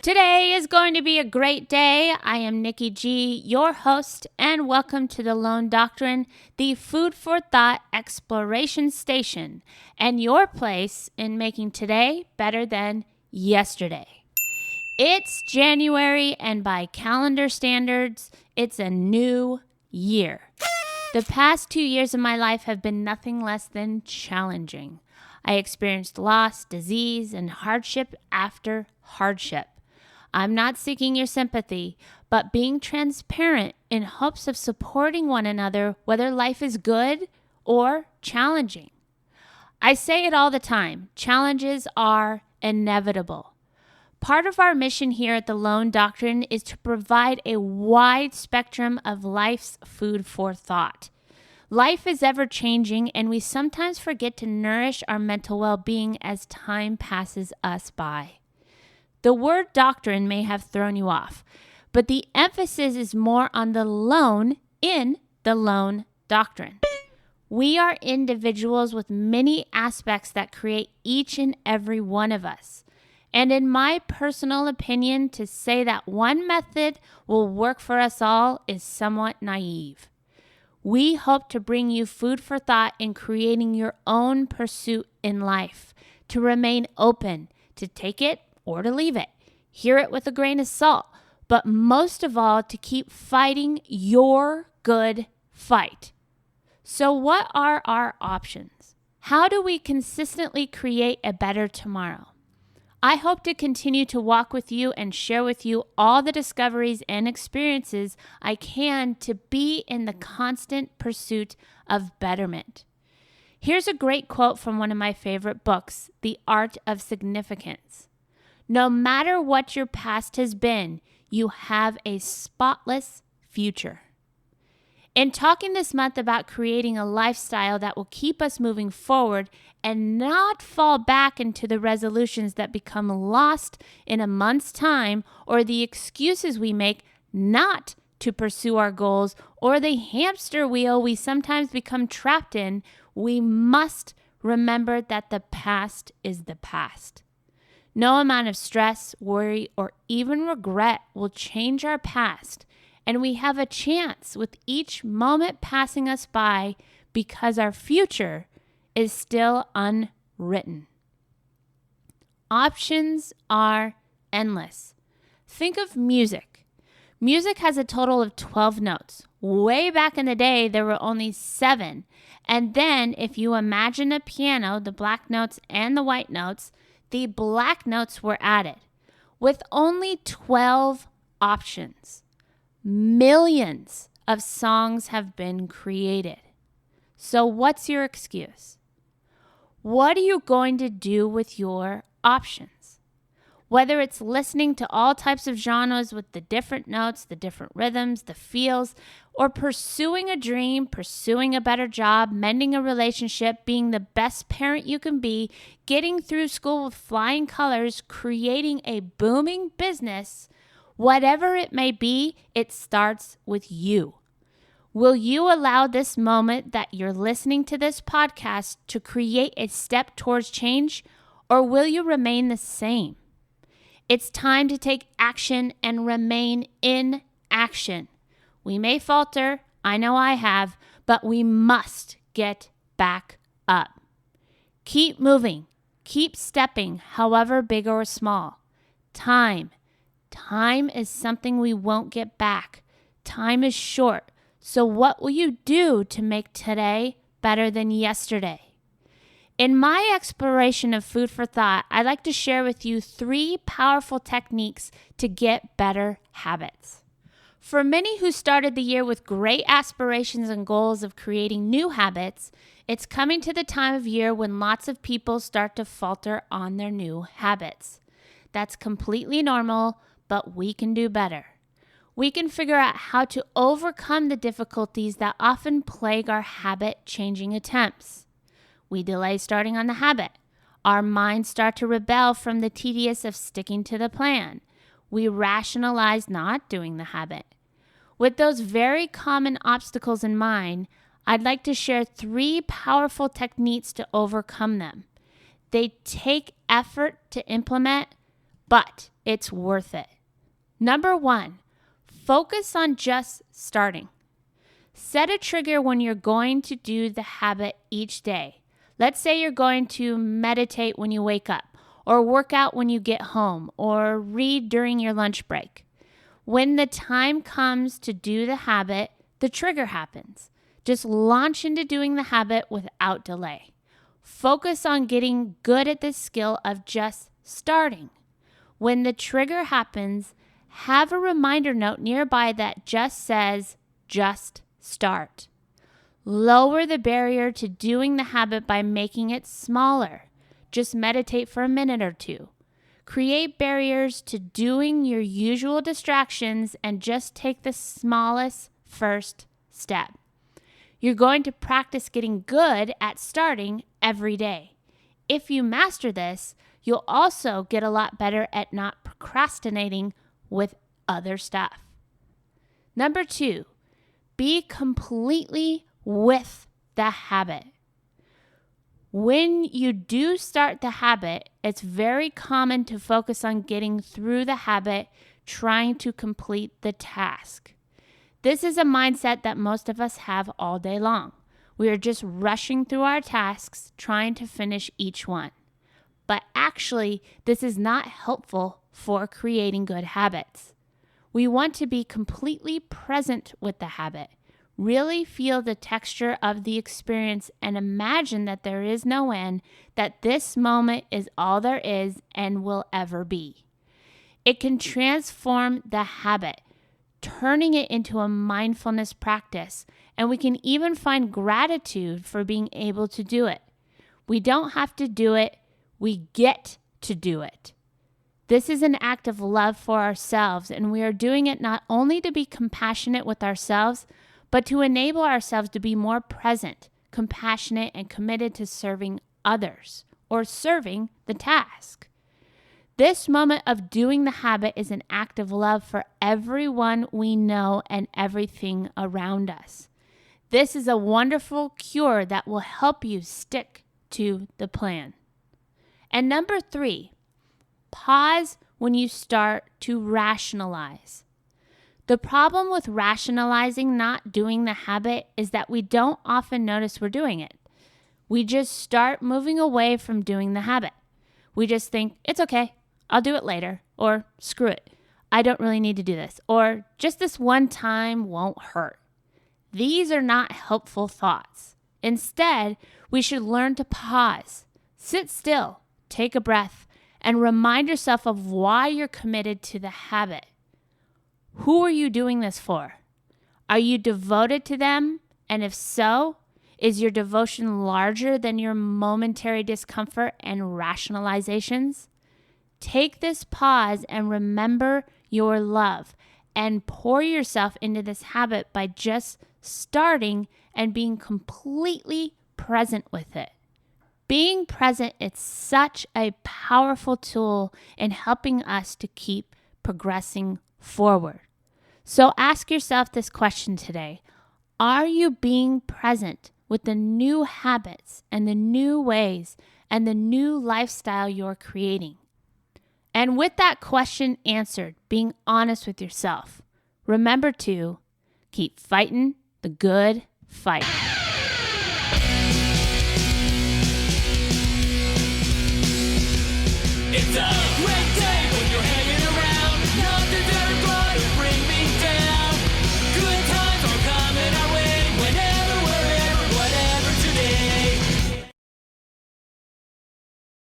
Today is going to be a great day. I am Nikki G, your host, and welcome to the Lone Doctrine, the food for thought exploration station, and your place in making today better than yesterday. It's January, and by calendar standards, it's a new year. The past 2 years of my life have been nothing less than challenging. I experienced loss, disease, and hardship after hardship. I'm not seeking your sympathy, but being transparent in hopes of supporting one another, whether life is good or challenging. I say it all the time, challenges are inevitable. Part of our mission here at the Lone Doctrine is to provide a wide spectrum of life's food for thought. Life is ever changing, and we sometimes forget to nourish our mental well-being as time passes us by. The word doctrine may have thrown you off, but the emphasis is more on the lone in the Lone Doctrine. We are individuals with many aspects that create each and every one of us. And in my personal opinion, to say that one method will work for us all is somewhat naive. We hope to bring you food for thought in creating your own pursuit in life, to remain open, to take it or to leave it. Hear it with a grain of salt, but most of all, to keep fighting your good fight. So what are our options? How do we consistently create a better tomorrow? I hope to continue to walk with you and share with you all the discoveries and experiences I can to be in the constant pursuit of betterment. Here's a great quote from one of my favorite books, The Art of Significance. No matter what your past has been, you have a spotless future. In talking this month about creating a lifestyle that will keep us moving forward and not fall back into the resolutions that become lost in a month's time, or the excuses we make not to pursue our goals, or the hamster wheel we sometimes become trapped in, we must remember that the past is the past. No amount of stress, worry, or even regret will change our past, and we have a chance with each moment passing us by because our future is still unwritten. Options are endless. Think of music. Music has a total of 12 notes. Way back in the day, there were only 7. And then if you imagine a piano, the black notes and the white notes, the black notes were added. With only 12 options, millions of songs have been created. So what's your excuse? What are you going to do with your options? Whether it's listening to all types of genres with the different notes, the different rhythms, the feels, or pursuing a dream, pursuing a better job, mending a relationship, being the best parent you can be, getting through school with flying colors, creating a booming business, whatever it may be, it starts with you. Will you allow this moment that you're listening to this podcast to create a step towards change, or will you remain the same? It's time to take action and remain in action. We may falter, I know I have, but we must get back up. Keep moving, keep stepping, however big or small. Time is something we won't get back. Time is short. So what will you do to make today better than yesterday? In my exploration of food for thought, I'd like to share with you 3 powerful techniques to get better habits. For many who started the year with great aspirations and goals of creating new habits, it's coming to the time of year when lots of people start to falter on their new habits. That's completely normal, but we can do better. We can figure out how to overcome the difficulties that often plague our habit-changing attempts. We delay starting on the habit. Our minds start to rebel from the tedious of sticking to the plan. We rationalize not doing the habit. With those very common obstacles in mind, I'd like to share 3 powerful techniques to overcome them. They take effort to implement, but it's worth it. Number 1, focus on just starting. Set a trigger when you're going to do the habit each day. Let's say you're going to meditate when you wake up, or work out when you get home, or read during your lunch break. When the time comes to do the habit, the trigger happens. Just launch into doing the habit without delay. Focus on getting good at this skill of just starting. When the trigger happens, have a reminder note nearby that just says, just start. Lower the barrier to doing the habit by making it smaller. Just meditate for a minute or 2. Create barriers to doing your usual distractions and just take the smallest first step. You're going to practice getting good at starting every day. If you master this, you'll also get a lot better at not procrastinating with other stuff. Number 2, be completely with the habit. When you do start the habit, it's very common to focus on getting through the habit, trying to complete the task. This is a mindset that most of us have all day long. We are just rushing through our tasks, trying to finish each one. But actually, this is not helpful for creating good habits. We want to be completely present with the habit. Really feel the texture of the experience and imagine that there is no end, that this moment is all there is and will ever be. It can transform the habit, turning it into a mindfulness practice, and we can even find gratitude for being able to do it. We don't have to do it, we get to do it. This is an act of love for ourselves, and we are doing it not only to be compassionate with ourselves, but to enable ourselves to be more present, compassionate, and committed to serving others or serving the task. This moment of doing the habit is an act of love for everyone we know and everything around us. This is a wonderful cure that will help you stick to the plan. And number 3, pause when you start to rationalize. The problem with rationalizing not doing the habit is that we don't often notice we're doing it. We just start moving away from doing the habit. We just think, it's okay, I'll do it later, or screw it, I don't really need to do this, or just this one time won't hurt. These are not helpful thoughts. Instead, we should learn to pause, sit still, take a breath, and remind yourself of why you're committed to the habit. Who are you doing this for? Are you devoted to them? And if so, is your devotion larger than your momentary discomfort and rationalizations? Take this pause and remember your love and pour yourself into this habit by just starting and being completely present with it. Being present is such a powerful tool in helping us to keep progressing forward. So ask yourself this question today. Are you being present with the new habits and the new ways and the new lifestyle you're creating? And with that question answered, being honest with yourself, remember to keep fighting the good fight. It's